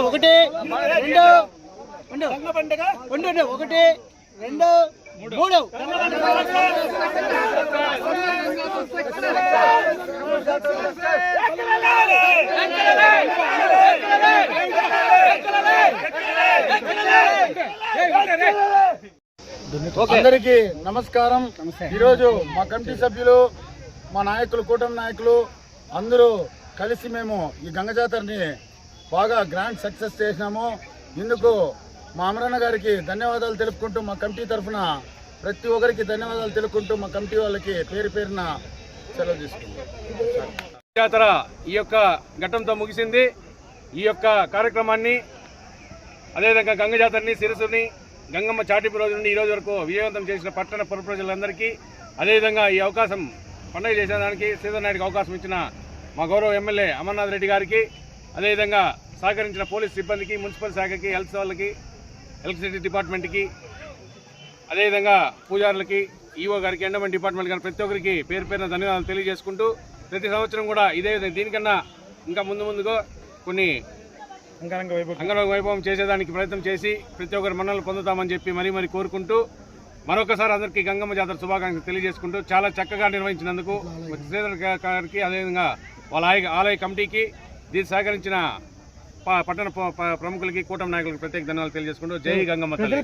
ఒకటి ఒకటి రెండు మూడు అందరికీ నమస్కారం. ఈరోజు మా కమిటీ సభ్యులు, మా నాయకులు, కూటమి నాయకులు అందరూ కలిసి మేము ఈ గంగ జాతరని బాగా గ్రాండ్ సక్సెస్ చేసినాము. ఇందుకు మా అమరన్న గారికి ధన్యవాదాలు తెలుపుకుంటూ, మా కమిటీ తరఫున ప్రతి ఒక్కరికి ధన్యవాదాలు తెలుపుకుంటూ, మా కమిటీ వాళ్ళకి పేరు పేరున సెలవు తీసుకుంటాం. జాతర ఈ యొక్క ఘట్టంతో ముగిసింది. ఈ యొక్క కార్యక్రమాన్ని అదేవిధంగా గంగ జాతరని, శిరసుని, గంగమ్మ చాటింపు రోజు నుండి ఈ రోజు వరకు విజయవంతం చేసిన పట్టణ పుర ప్రజలందరికీ, అదేవిధంగా ఈ అవకాశం పండుగ చేసేదానికి శ్రీధర్ నాయుడికి అవకాశం ఇచ్చిన మా గౌరవ ఎమ్మెల్యే అమర్నాథ్ రెడ్డి గారికి, అదేవిధంగా సహకరించిన పోలీస్ సిబ్బందికి, మున్సిపల్ శాఖకి, హెల్త్ వాళ్ళకి, ఎలక్ట్రిసిటీ డిపార్ట్మెంట్కి, అదేవిధంగా పూజారులకి, ఈఓ గారికి, ఎండోమెంట్ డిపార్ట్మెంట్ గారికి ప్రతి ఒక్కరికి పేరు పేరున ధన్యవాదాలు తెలియజేసుకుంటూ, ప్రతి సంవత్సరం కూడా ఇదే విధంగా దీనికన్నా ఇంకా ముందుగా కొన్ని అంగరంగ వైభవం చేసేదానికి ప్రయత్నం చేసి ప్రతి ఒక్కరు మన్నలు పొందుతామని చెప్పి మరీ కోరుకుంటూ, మరొకసారి అందరికీ గంగమ్మ జాతర శుభాకాంక్షలు తెలియజేసుకుంటూ, చాలా చక్కగా నిర్వహించినందుకు శ్రీధర్ గారికి, అదేవిధంగా వాళ్ళ ఆలయ కమిటీకి, దీన్ని సహకరించిన పట్టణ ప్రముఖులకి, కూటమి నాయకులకు ప్రత్యేక ధన్యవాదాలు తెలియజేసుకుంటూ, జై గంగమ్మ తల్లి.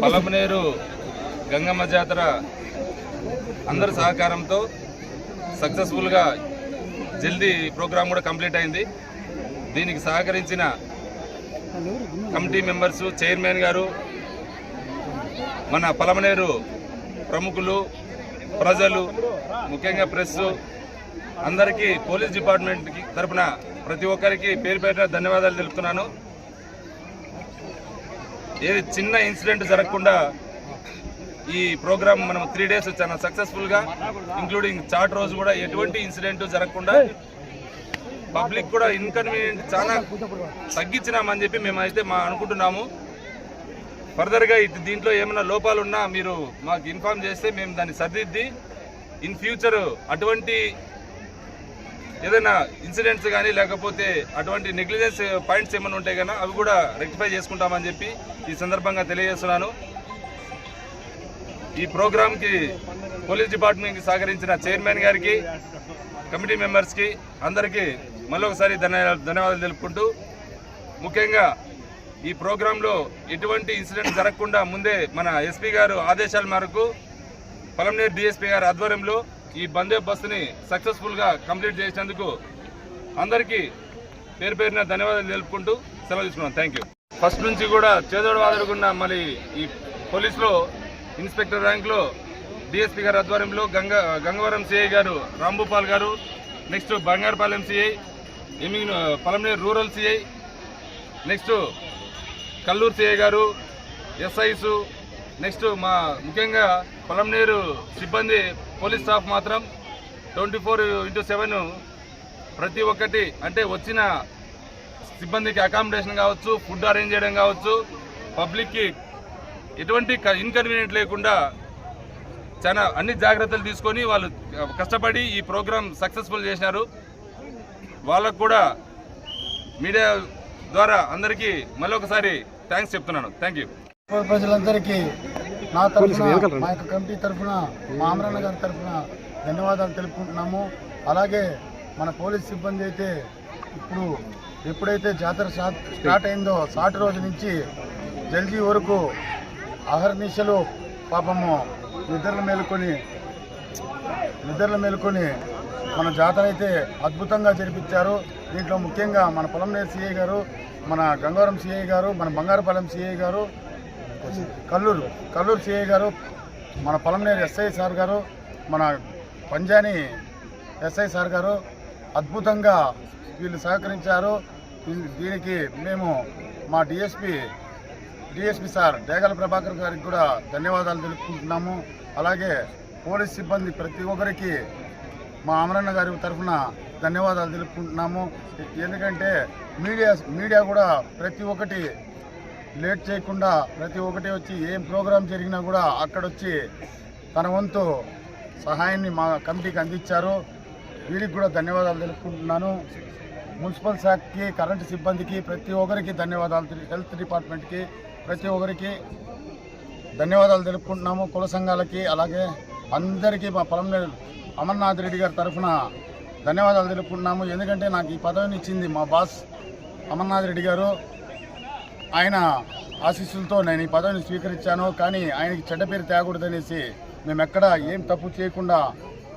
పలమనేరు గంగమ్మ జాతర అందరి సహకారంతో సక్సెస్ఫుల్గా జల్దీ ప్రోగ్రాం కూడా కంప్లీట్ అయింది. దీనికి సహకరించిన కమిటీ మెంబర్స్, చైర్మన్ గారు, మన పలమనేరు ప్రముఖులు, ప్రజలు, ముఖ్యంగా ప్రెస్ అందరికీ, పోలీస్ డిపార్ట్మెంట్ తరఫున ప్రతి ఒక్కరికి పేరు పేరున ధన్యవాదాలు తెలుపుతున్నాను. ఏది చిన్న ఇన్సిడెంట్ జరగకుండా ఈ ప్రోగ్రామ్ మనం 3 days చాలా సక్సెస్ఫుల్గా, ఇంక్లూడింగ్ చాట్ రోజు కూడా ఎటువంటి ఇన్సిడెంట్ జరగకుండా, పబ్లిక్ కూడా ఇన్కన్వీనియంట్ చాలా తగ్గించినామని చెప్పి మేమైతే అనుకుంటున్నాము. ఫర్దర్గా దీంట్లో ఏమైనా లోపాలు ఉన్నా మీరు మాకు ఇన్ఫార్మ్ చేస్తే మేము దాన్ని సరిదిద్ది ఇన్ ఫ్యూచర్ అటువంటి ఏదైనా ఇన్సిడెంట్స్ కానీ లేకపోతే అటువంటి నెగ్లిజెన్స్ పాయింట్స్ ఏమైనా ఉంటాయి కదా అవి కూడా రెక్టిఫై చేసుకుంటామని చెప్పి ఈ సందర్భంగా తెలియజేస్తున్నాను. ఈ ప్రోగ్రాంకి పోలీస్ డిపార్ట్మెంట్కి సహకరించిన చైర్మన్ గారికి, కమిటీ మెంబర్స్కి అందరికీ మరొకసారి ధన్యవాదాలు తెలుపుకుంటూ, ముఖ్యంగా ఈ ప్రోగ్రాంలో ఎటువంటి ఇన్సిడెంట్ జరగకుండా ముందే మన ఎస్పీ గారు ఆదేశాల మేరకు పలమనేరు డిఎస్పీ గారి ఆధ్వర్యంలో ఈ బందోబస్తుని సక్సెస్ఫుల్గా కంప్లీట్ చేసినందుకు అందరికీ పేరు పేరున ధన్యవాదాలు తెలుపుకుంటూ సెలవు తీసుకున్నాను. Thank you. ఫస్ట్ నుంచి కూడా చేదోడు వాదడుకున్న మళ్ళీ ఈ పోలీసులో ఇన్స్పెక్టర్ ర్యాంక్లో డిఎస్పీ గారి ఆధ్వర్యంలో గంగవరం సిఐ గారు రాంభూపాల్ గారు, next Bangarupalem CI, Palamaner rural CI, next Kalluru CI గారు, ఎస్ఐస్, నెక్స్ట్ మా ముఖ్యంగా పలమనేరు సిబ్బంది, పోలీస్ స్టాఫ్ మాత్రం 24/7 ప్రతి ఒక్కటి అంటే వచ్చిన సిబ్బందికి అకామిడేషన్ కావచ్చు, ఫుడ్ అరేంజ్ చేయడం కావచ్చు, పబ్లిక్కి ఎటువంటి ఇన్కన్వీనియంట్ లేకుండా చాలా అన్ని జాగ్రత్తలు తీసుకొని వాళ్ళు కష్టపడి ఈ ప్రోగ్రాం సక్సెస్ఫుల్ చేసినారు. వాళ్ళకు కూడా మీడియా ద్వారా అందరికీ మళ్ళొకసారి థ్యాంక్స్ చెప్తున్నాను. Thank you. ప్రజలందరికీ నా తరఫున, మా యొక్క కమిటీ తరఫున, మా అమరన్న గారి తరఫున ధన్యవాదాలు తెలుపుకుంటున్నాము. అలాగే మన పోలీస్ సిబ్బంది అయితే ఎప్పుడైతే జాతర స్టార్ట్ అయిందో సాటి రోజు నుంచి జల్దీ వరకు అహర్నిశలు పాపము నిద్రలు మేలుకొని మన జాతర అయితే అద్భుతంగా జరిపించారు. దీంట్లో ముఖ్యంగా మన పలమనేరు సిఐ గారు, మన గంగవరం సిఐ గారు, మన బంగారుపాలెం సిఐ గారు, కల్లూరు సిఐ గారు, మన పలమనేరు ఎస్ఐ సార్ గారు, మన పంజాని ఎస్ఐ సార్ గారు అద్భుతంగా వీళ్ళు సహకరించారు. దీనికి మేము మా డిఎస్పి సార్ డేగల ప్రభాకర్ గారికి కూడా ధన్యవాదాలు తెలుపుకుంటున్నాము. అలాగే పోలీస్ సిబ్బంది ప్రతి ఒక్కరికి మా అమరన్న గారి తరఫున ధన్యవాదాలు తెలుపుకుంటున్నాము. ఎందుకంటే మీడియా కూడా ప్రతి ఒక్కటి లేట్ చేయకుండా ప్రతి ఒక్కటి వచ్చి ఏం ప్రోగ్రాం జరిగినా కూడా అక్కడొచ్చి తన వంతు సహాయాన్ని మా కమిటీకి అందించారు. వీరికి కూడా ధన్యవాదాలు తెలుపుకుంటున్నాను. మున్సిపల్ శాఖకి, కరెంటు సిబ్బందికి ప్రతి ఒక్కరికి ధన్యవాదాలు, హెల్త్ డిపార్ట్మెంట్కి ప్రతి ఒక్కరికి ధన్యవాదాలు తెలుపుకుంటున్నాము. కుల సంఘాలకి అలాగే అందరికీ మా పొలంనేరు అమర్నాథ్ రెడ్డి గారి తరఫున ధన్యవాదాలు తెలుపుకుంటున్నాము. ఎందుకంటే నాకు ఈ పదవిని ఇచ్చింది మా బాస్ అమర్నాథ్ రెడ్డి గారు. ఆయన ఆశీస్సులతో నేను ఈ పదవిని స్వీకరించాను. కానీ ఆయనకి చెడ్డ పేరు తేకూడదనేసి మేము ఎక్కడ ఏం తప్పు చేయకుండా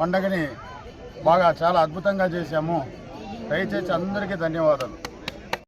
పండగని బాగా చాలా అద్భుతంగా చేశాము. దయచేసి అందరికీ ధన్యవాదాలు.